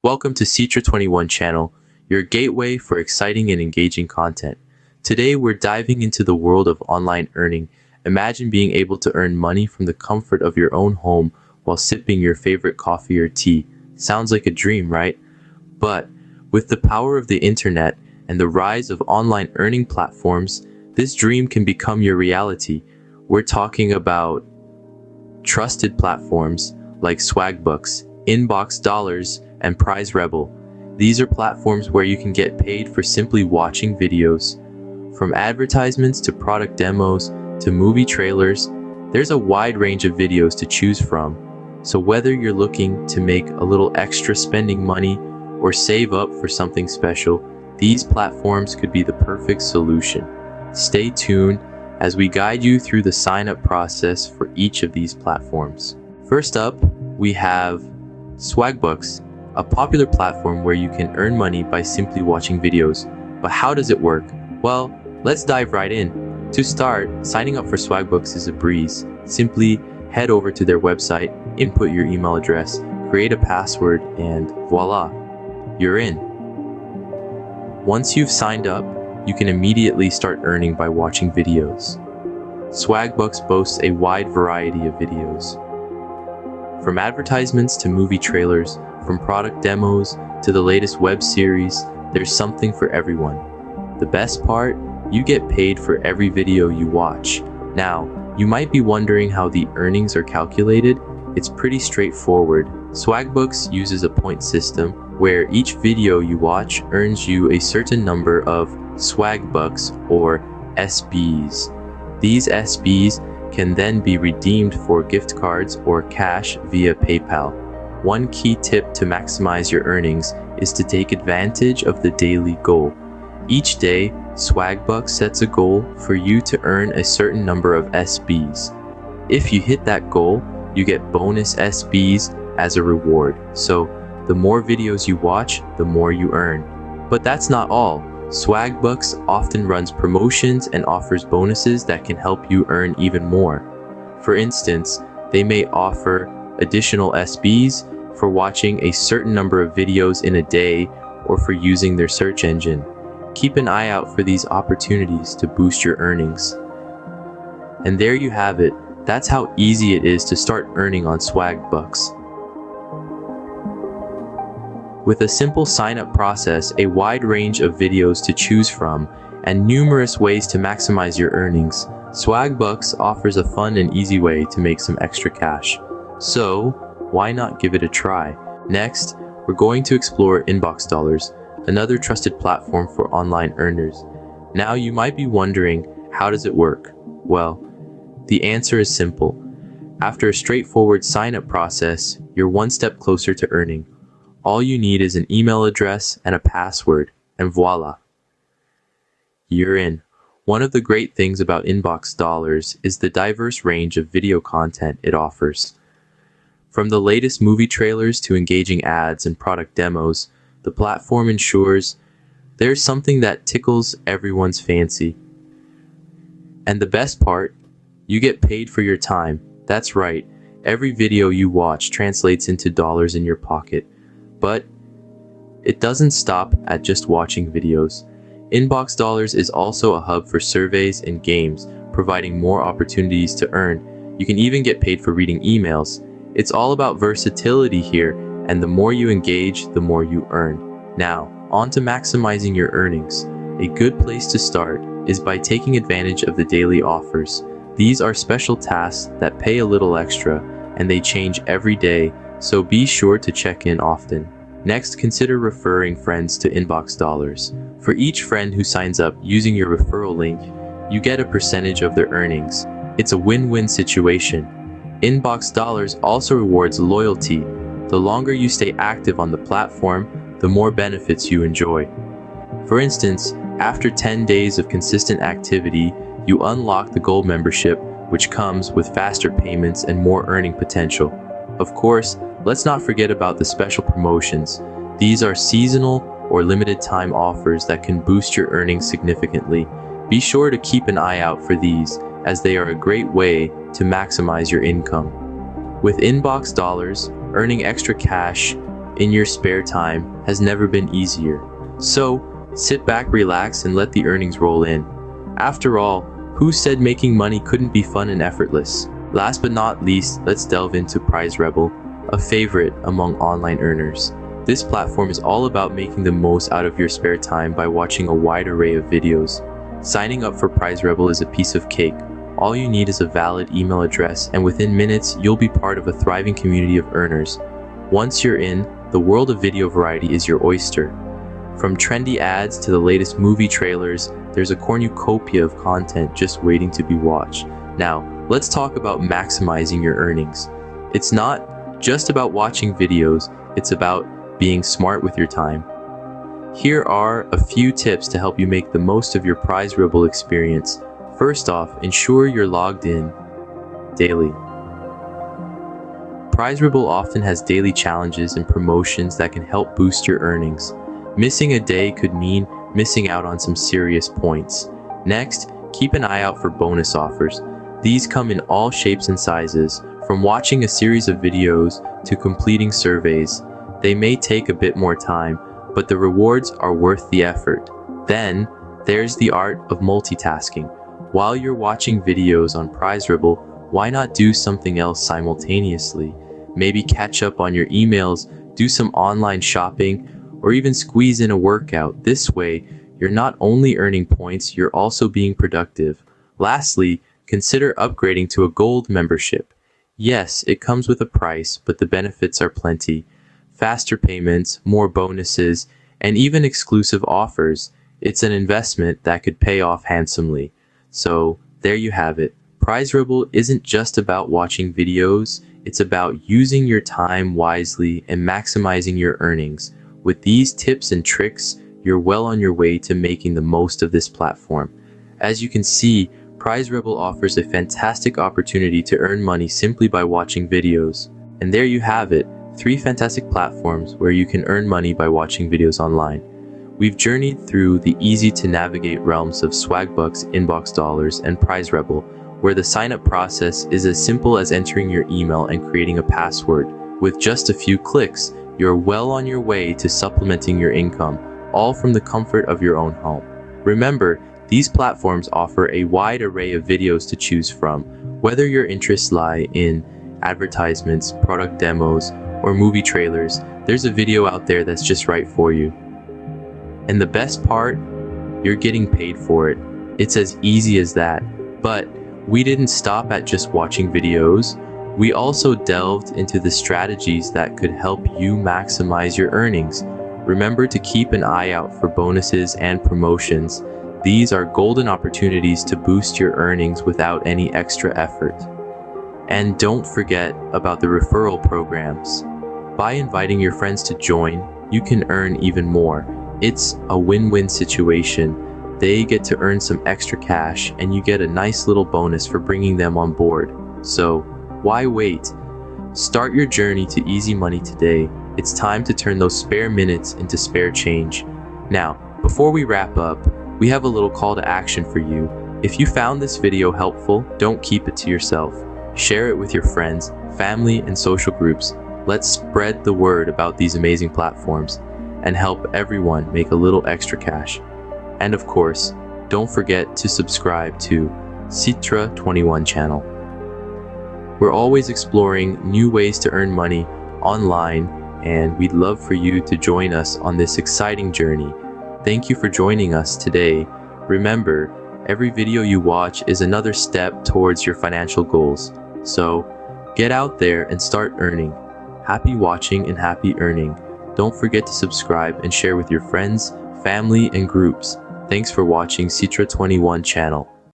Welcome to Citra21Channel, your gateway for exciting and engaging content. Today we're diving into the world of online earning. Imagine being able to earn money from the comfort of your own home while sipping your favorite coffee or tea. Sounds like a dream, right? But with the power of the internet and the rise of online earning platforms, this dream can become your reality. We're talking about trusted platforms like Swagbucks, InboxDollars, and PrizeRebel. These are platforms where you can get paid for simply watching videos. From advertisements to product demos to movie trailers, there's a wide range of videos to choose from. So whether you're looking to make a little extra spending money or save up for something special, these platforms could be the perfect solution. Stay tuned as we guide you through the sign-up process for each of these platforms. First up, we have Swagbucks, a popular platform where you can earn money by simply watching videos. But how does it work? Well, let's dive right in. To start, signing up for Swagbucks is a breeze. Simply head over to their website, input your email address, create a password, and voila, you're in. Once you've signed up, you can immediately start earning by watching videos. Swagbucks boasts a wide variety of videos. From advertisements to movie trailers, from product demos to the latest web series, there's something for everyone. The best part, you get paid for every video you watch. Now, you might be wondering how the earnings are calculated. It's pretty straightforward. Swagbucks uses a point system where each video you watch earns you a certain number of Swagbucks or SBs. These SBs can then be redeemed for gift cards or cash via PayPal. One key tip to maximize your earnings is to take advantage of the daily goal. Each day, Swagbucks sets a goal for you to earn a certain number of SBs. If you hit that goal, you get bonus SBs as a reward. So, the more videos you watch, the more you earn. But that's not all. Swagbucks often runs promotions and offers bonuses that can help you earn even more. For instance, they may offer additional SBs for watching a certain number of videos in a day or for using their search engine. Keep an eye out for these opportunities to boost your earnings. And there you have it. That's how easy it is to start earning on Swagbucks. With a simple sign-up process, a wide range of videos to choose from, and numerous ways to maximize your earnings, Swagbucks offers a fun and easy way to make some extra cash. So, why not give it a try? Next, we're going to explore InboxDollars, another trusted platform for online earners. Now you might be wondering, how does it work? Well, the answer is simple. After a straightforward sign-up process, you're one step closer to earning. All you need is an email address and a password, and voila, you're in. One of the great things about InboxDollars is the diverse range of video content it offers. From the latest movie trailers to engaging ads and product demos, the platform ensures there's something that tickles everyone's fancy. And the best part, you get paid for your time. That's right, every video you watch translates into dollars in your pocket. But it doesn't stop at just watching videos. InboxDollars is also a hub for surveys and games, providing more opportunities to earn. You can even get paid for reading emails. It's all about versatility here, and the more you engage, the more you earn. Now, on to maximizing your earnings. A good place to start is by taking advantage of the daily offers. These are special tasks that pay a little extra, and they change every day, so be sure to check in often. Next, consider referring friends to InboxDollars. For each friend who signs up using your referral link, you get a percentage of their earnings. It's a win-win situation. InboxDollars also rewards loyalty. The longer you stay active on the platform, the more benefits you enjoy. For instance, after 10 days of consistent activity, you unlock the Gold membership, which comes with faster payments and more earning potential. Of course, let's not forget about the special promotions. These are seasonal or limited time offers that can boost your earnings significantly. Be sure to keep an eye out for these, as they are a great way to maximize your income. With InboxDollars, earning extra cash in your spare time has never been easier. So, sit back, relax, and let the earnings roll in. After all, who said making money couldn't be fun and effortless? Last but not least, let's delve into PrizeRebel, a favorite among online earners. This platform is all about making the most out of your spare time by watching a wide array of videos. Signing up for PrizeRebel is a piece of cake. All you need is a valid email address, and within minutes, you'll be part of a thriving community of earners. Once you're in, the world of video variety is your oyster. From trendy ads to the latest movie trailers, there's a cornucopia of content just waiting to be watched. Now, let's talk about maximizing your earnings. It's not just about watching videos, it's about being smart with your time. Here are a few tips to help you make the most of your PrizeRebel experience. First off, ensure you're logged in daily. PrizeRebel often has daily challenges and promotions that can help boost your earnings. Missing a day could mean missing out on some serious points. Next, keep an eye out for bonus offers. These come in all shapes and sizes, from watching a series of videos to completing surveys. They may take a bit more time, but the rewards are worth the effort. Then, there's the art of multitasking. While you're watching videos on PrizeRebel, why not do something else simultaneously? Maybe catch up on your emails, do some online shopping, or even squeeze in a workout. This way, you're not only earning points, you're also being productive. Lastly, consider upgrading to a gold membership. Yes, it comes with a price, but the benefits are plenty. Faster payments, more bonuses, and even exclusive offers. It's an investment that could pay off handsomely. So, there you have it. PrizeRebel isn't just about watching videos, it's about using your time wisely and maximizing your earnings. With these tips and tricks, you're well on your way to making the most of this platform. As you can see, PrizeRebel offers a fantastic opportunity to earn money simply by watching videos. And there you have it, 3 fantastic platforms where you can earn money by watching videos online. We've journeyed through the easy-to-navigate realms of Swagbucks, InboxDollars, and PrizeRebel, where the sign-up process is as simple as entering your email and creating a password. With just a few clicks, you're well on your way to supplementing your income, all from the comfort of your own home. Remember, these platforms offer a wide array of videos to choose from. Whether your interests lie in advertisements, product demos, or movie trailers, there's a video out there that's just right for you. And the best part, you're getting paid for it. It's as easy as that. But we didn't stop at just watching videos. We also delved into the strategies that could help you maximize your earnings. Remember to keep an eye out for bonuses and promotions. These are golden opportunities to boost your earnings without any extra effort. And don't forget about the referral programs. By inviting your friends to join, you can earn even more. It's a win-win situation. They get to earn some extra cash, and you get a nice little bonus for bringing them on board. So, why wait? Start your journey to easy money today. It's time to turn those spare minutes into spare change. Now, before we wrap up, we have a little call to action for you. If you found this video helpful, don't keep it to yourself. Share it with your friends, family, and social groups. Let's spread the word about these amazing platforms and help everyone make a little extra cash. And of course, don't forget to subscribe to Citra21Channel. We're always exploring new ways to earn money online, and we'd love for you to join us on this exciting journey. Thank you for joining us today. Remember, every video you watch is another step towards your financial goals. So, get out there and start earning. Happy watching and happy earning. Don't forget to subscribe and share with your friends, family, and groups. Thanks for watching Citra21 Channel.